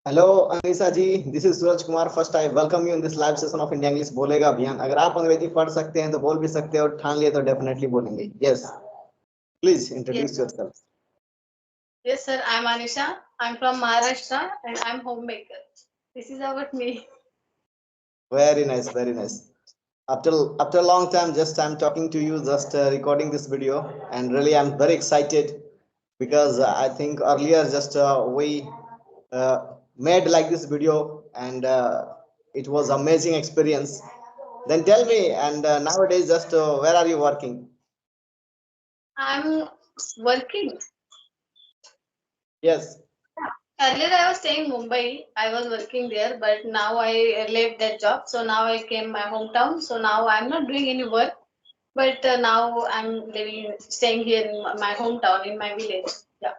Hello Anisa ji, this is Suraj Kumar. First I welcome you in this live session of India English बोलेगा अभियान। अगर आप अंग्रेजी पढ़ सकते हैं तो बोल भी सकते हैं, और ठान लिए तो डेफिनेटली बोलेंगे। Yes, please Yes, introduce yourself. yes, sir. I'm Anisha. I'm from Maharashtra and I'm homemaker. This is about me. Very nice, very nice. After a long time, just I'm talking to you, just recording this video, and really I'm very excited because I think earlier just we made like this video, and it was amazing experience. Then tell me, and nowadays just where are you working? I'm working. Yes. Earlier I was staying in Mumbai. I was working there, but now I left that job. So now I came my hometown. So now I'm not doing any work, but now I'm staying here in my hometown, in my village. Yeah.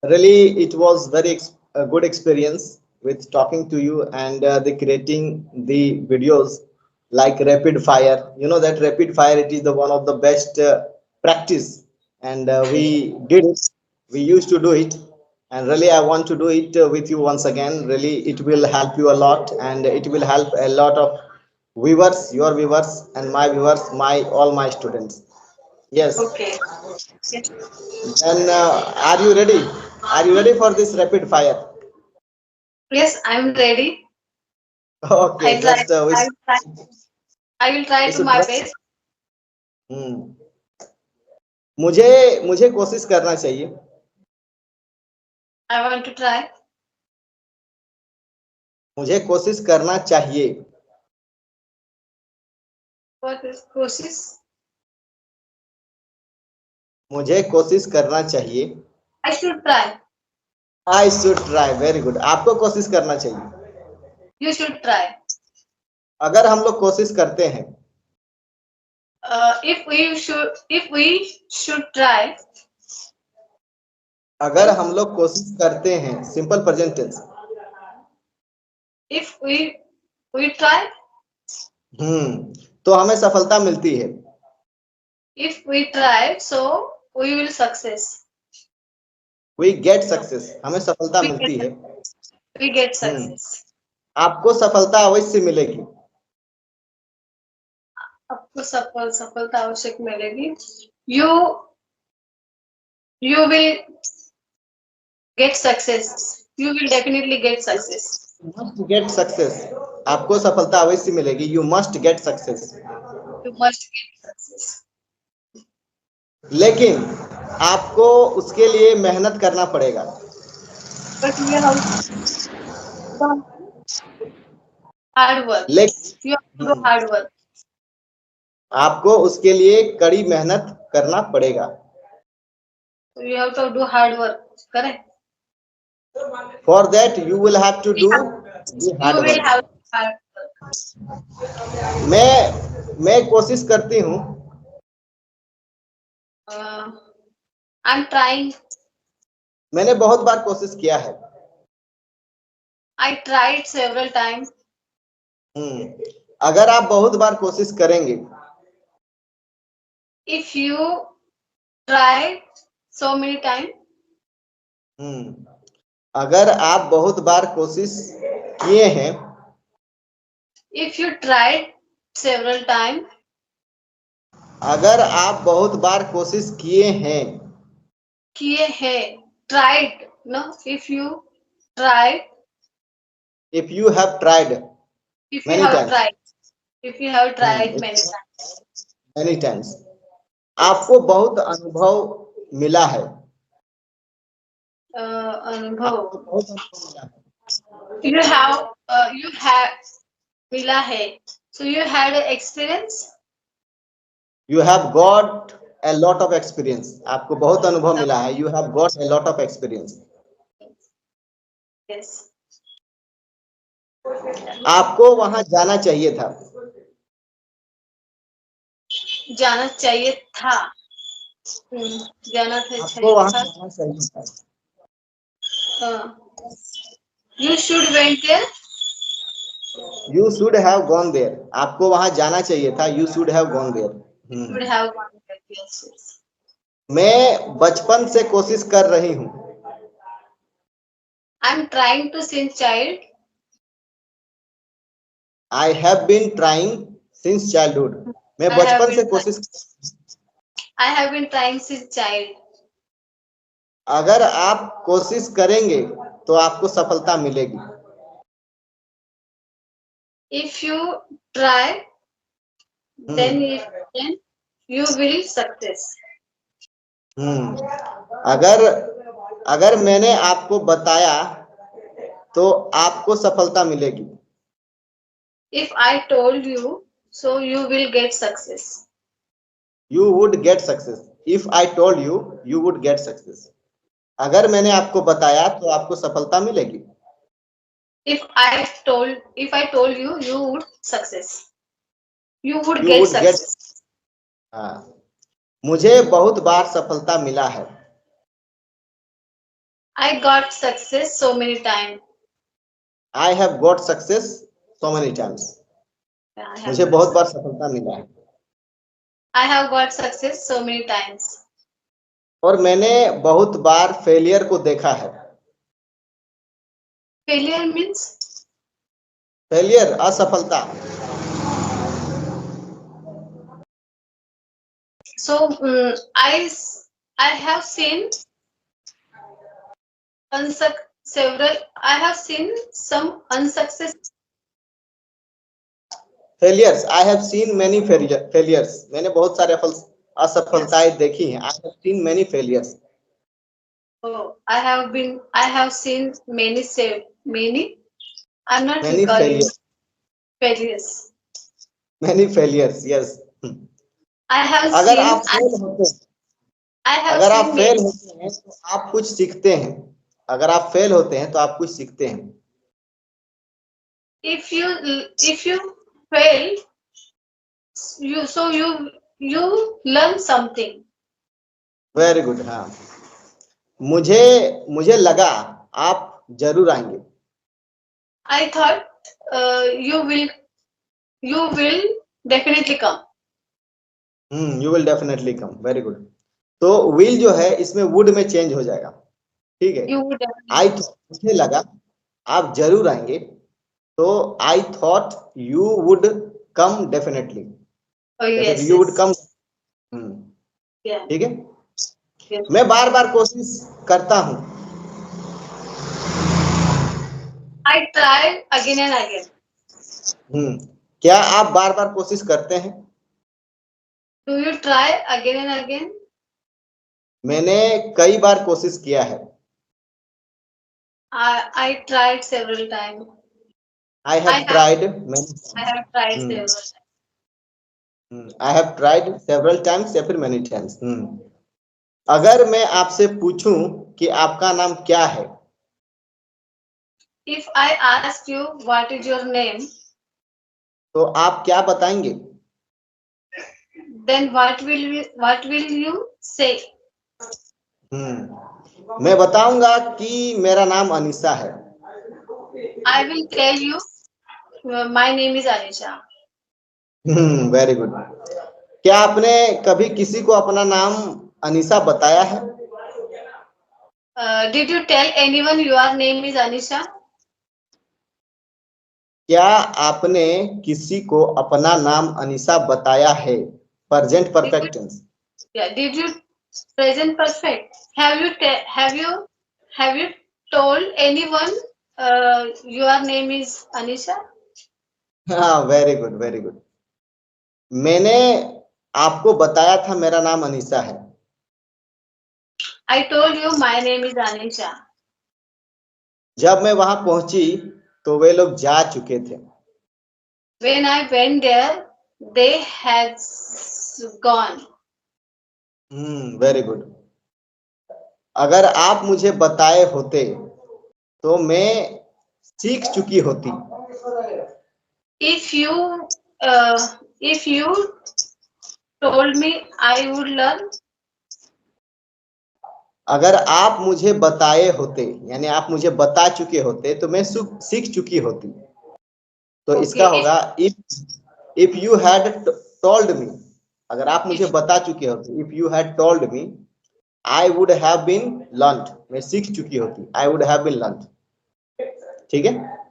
Really, it was a good experience with talking to you, and the creating the videos like rapid fire. You know that rapid fire, it is the one of the best practice, and we did it. We used to do it, and really I want to do it with you once again. Really, it will help you a lot, and it will help a lot of viewers, your viewers, and my viewers, my all my students. Yes. Okay. Yes, And are you ready? Are you ready for this rapid fire? yes, I'm ready. Okay, I try. just I try. I will try we to should my try. best. हम्म, मुझे मुझे कोशिश करना चाहिए। I want to try. मुझे कोशिश करना चाहिए। What is courses? मुझे कोशिश करना चाहिए। I should try. I should try. Very good. आपको कोशिश करना चाहिए। You should try. अगर हम लोग कोशिश करते हैं, If we should try. अगर हम लोग कोशिश करते हैं, simple present tense. If we try. तो हमें सफलता मिलती है। If we try, so we will success. We get success, हमें सफलता We मिलती है। get हम्म success. आपको सफलता अवश्य मिलेगी। आपको सफलता आवश्यक मिलेगी. You will get success. You will definitely get success. Must get success. आपको सफलता अवश्य मिलेगी। You must get success. You must get success. लेकिन आपको उसके लिए मेहनत करना पड़ेगा। But you have hard work. You have to do लेकिन hard work. आपको उसके लिए कड़ी मेहनत करना पड़ेगा। So you have to do hard work. Correct. For that you will have to do the You hard will work. have hard work. मैं कोशिश करती हूँ। I'm trying. मैंने बहुत बार कोशिश किया है। I tried several times. अगर आप बहुत बार कोशिश करेंगे, If you try so many times. अगर आप बहुत बार कोशिश किए हैं, If you tried several times. अगर आप बहुत बार कोशिश किए हैं, tried. No, if you tried. if you have tried If you many have times, tried. If you have tried many times. many times, आपको बहुत अनुभव मिला है। अनुभव. आपको बहुत अनुभव मिला है। You have मिला है. So you had an experience. You have got a lot of experience. आपको बहुत अनुभव मिला है। You have got a lot of experience. Yes. आपको वहां जाना चाहिए था। जाना चाहिए था. जाना था. आपको वहां जाना चाहिए था। You should went there. You should have gone there. आपको वहां जाना चाहिए था। You should have gone there. Should have gone there. Yes, yes. मैं बचपन से कोशिश कर रही हूँ। I'm trying to since child. I have been trying since childhood. मैं I have बचपन been से कोशिश, I have been trying since child. अगर आप कोशिश करेंगे तो आपको सफलता मिलेगी. If you try, then you will success. अगर अगर मैंने आपको बताया तो आपको सफलता मिलेगी. If I told you, so you will get success. You would get success. If I told you, you would get success. अगर मैंने आपको बताया तो आपको सफलता मिलेगी. If I told you, you would success. You would You get would get. success. हाँ, मुझे बहुत बार सफलता मिला है. I got success so many times. I have got success so many times. मुझे बहुत बार सफलता मिला है. I have got success so many times. और मैंने बहुत बार फेलियर को देखा है. Failure means? फेलियर, असफलता. So I have seen I have seen some unsuccess. Failures. I have seen many failures. मैंने बहुत सारे असफलताएं देखी हैं. I have seen many failures. Oh, I have seen many. I'm not Many recalling failures. failures. Many failures. Yes. I have अगर seen. आप fail होते हैं, I have अगर आप seen फेल many. होते हैं तो आप कुछ सीखते हैं. अगर आप फेल होते हैं तो आप कुछ सीखते हैं. If you fail, you learn something. Very good. हाँ, मुझे लगा आप जरूर आएंगे. I thought you will definitely come. You will definitely come. Very good. तो विल जो है इसमें वुड में चेंज हो जाएगा. ठीक है. You would definitely. आई मुझे लगा आप जरूर आएंगे, तो I thought you would come definitely. Oh yes. You would come. Yeah. ठीक है. Yes. मैं बार बार कोशिश करता हूँ. I try again and again. क्या आप बार बार कोशिश करते हैं? Do you try again and again? मैंने कई बार कोशिश किया है. I tried several times. I have tried many times. I have tried several times. I have tried several times या फिर many times. अगर मैं आपसे पूछूं कि आपका नाम क्या है, If I ask you what is your name, तो आप क्या बताएंगे? then what will you say? मैं बताऊंगा कि मेरा नाम अनीशा है. I will tell you my name is Anisha. Very good. क्या आपने कभी किसी को अपना नाम अनीशा बताया है? Did you tell anyone your name is Anisha? क्या आपने किसी को अपना नाम अनीशा बताया है? Present perfect tense. Yeah. Did you present perfect? Have you told anyone your name is Anisha? हाँ, वेरी गुड, वेरी गुड. मैंने आपको बताया था मेरा नाम अनीशा है. I told you my name is Anisha. जब मैं वहां पहुंची तो वे लोग जा चुके थे. When I went there, they had gone. Very good. अगर आप मुझे बताए होते तो मैं सीख चुकी होती. If you told me, I would learn. अगर आप मुझे बताए होते यानी आप मुझे बता चुके होते तो मैं सीख चुकी होती. तो इसका होगा if you had told me. अगर आप मुझे बता चुके होते, if you had told me, I would have been learned. मैं सीख चुकी होती. I would have been learned. ठीक है।